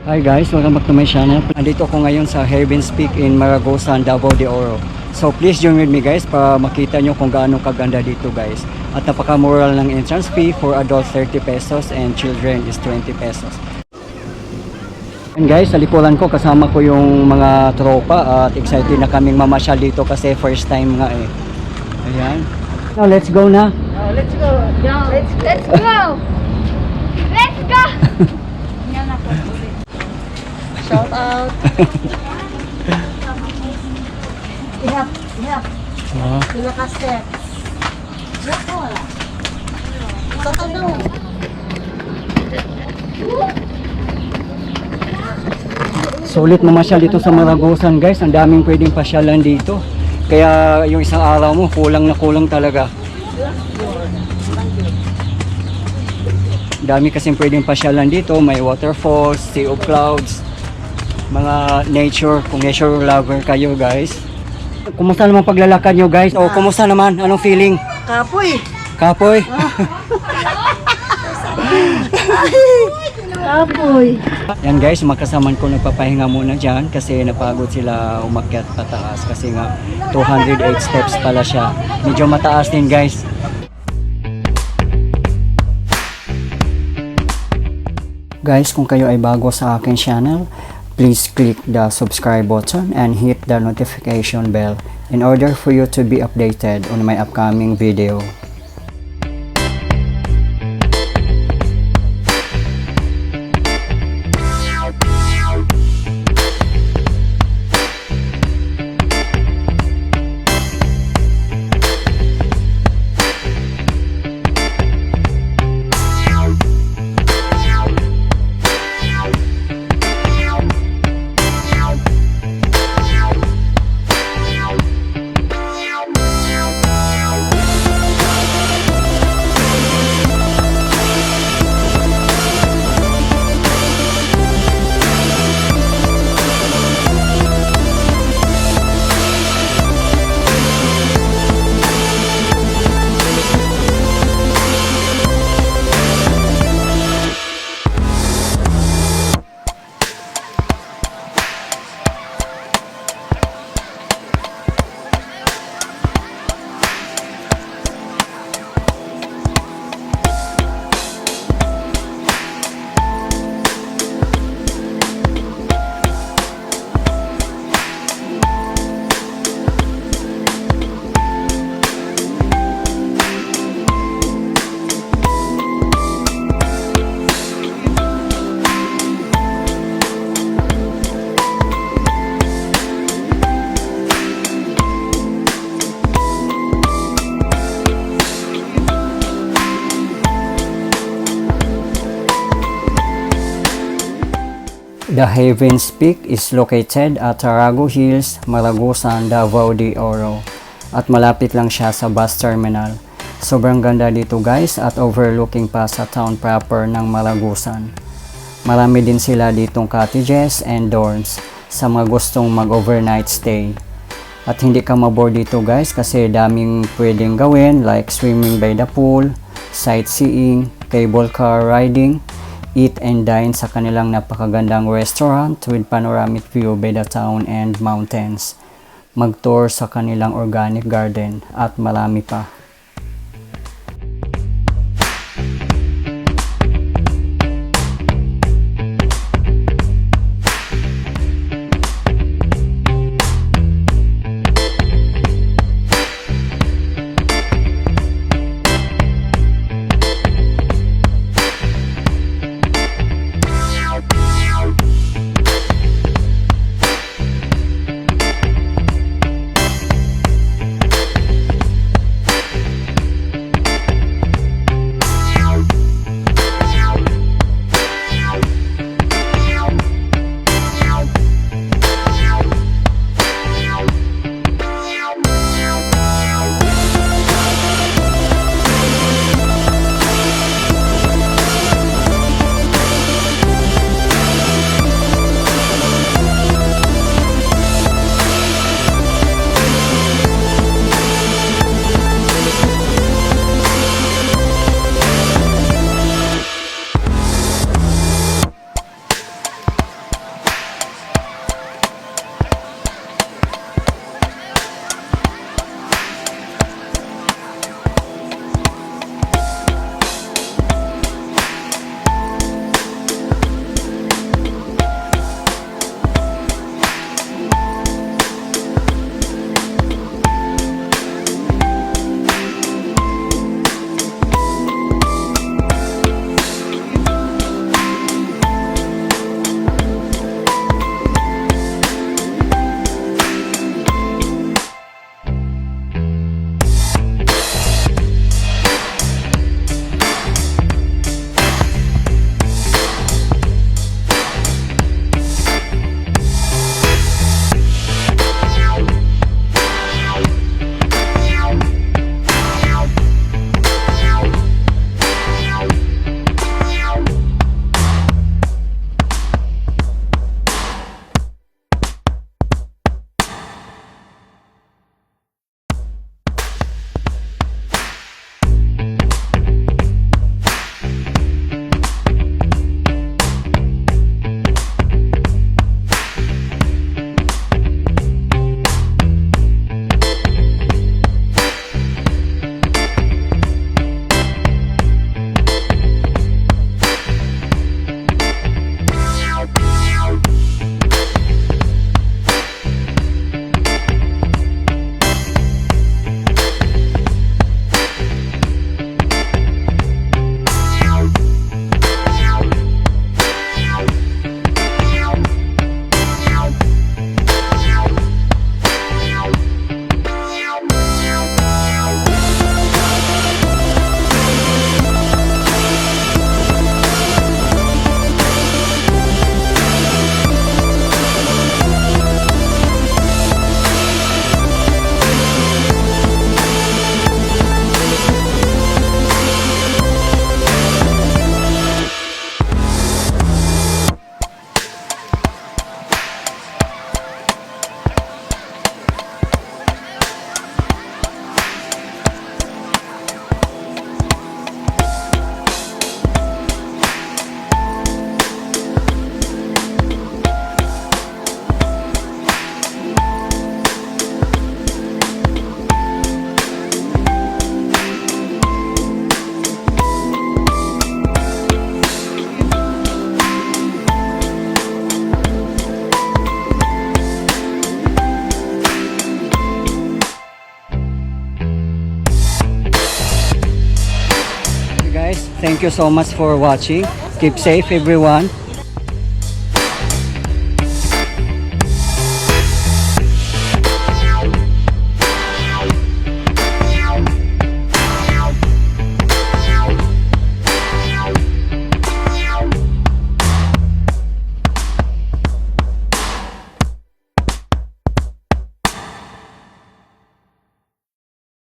Hi guys, welcome back to my channel. Andito ako ngayon sa Heaven's Peak in Maragusan, Davao de Oro. So please join with me guys para makita nyo kung gaano kaganda dito guys. At napaka-moral ng entrance fee for adults 30 pesos and children is 20 pesos. And guys, sa likuran ko kasama ko yung mga tropa at excited na kaming mamasyal dito kasi first time nga eh. Ayan. Now let's go na. Oh, let's go. Let's go. Let's go. Shout out. Ihap. Pinaka-step. Wala. Tatadong. Sulit mamasyal dito sa Maragusan guys. Ang daming pwedeng pasyalan dito. Kaya yung isang araw mo kulang na kulang talaga. Dami kasing pwedeng pasyalan dito. May waterfalls, sea of clouds, mga nature, kung nature lover kayo guys. Kumusta naman paglalakad nyo guys? O kumusta naman? Anong feeling? Kapoy. Kapoy? Kapoy. Yan guys, magkasaman ko nagpapahinga muna dyan kasi napagod sila umakyat pataas kasi nga 208 steps pala siya. Medyo mataas din guys. Guys, kung kayo ay bago sa akin channel, please click the subscribe button and hit the notification bell in order for you to be updated on my upcoming video. The Heaven's Peak is located at Tarago Hills, Maragusan, Davao de Oro at malapit lang siya sa bus terminal. Sobrang ganda dito guys at overlooking pa sa town proper ng Maragusan. Marami din sila ditong cottages and dorms sa mga gustong mag-overnight stay. At hindi ka mabore dito guys kasi daming pwedeng gawin like swimming by the pool, sightseeing, cable car riding, eat and dine sa kanilang napakagandang restaurant with panoramic view by the town and mountains, mag-tour sa kanilang organic garden at marami pa. Thank you so much for watching. Keep safe everyone.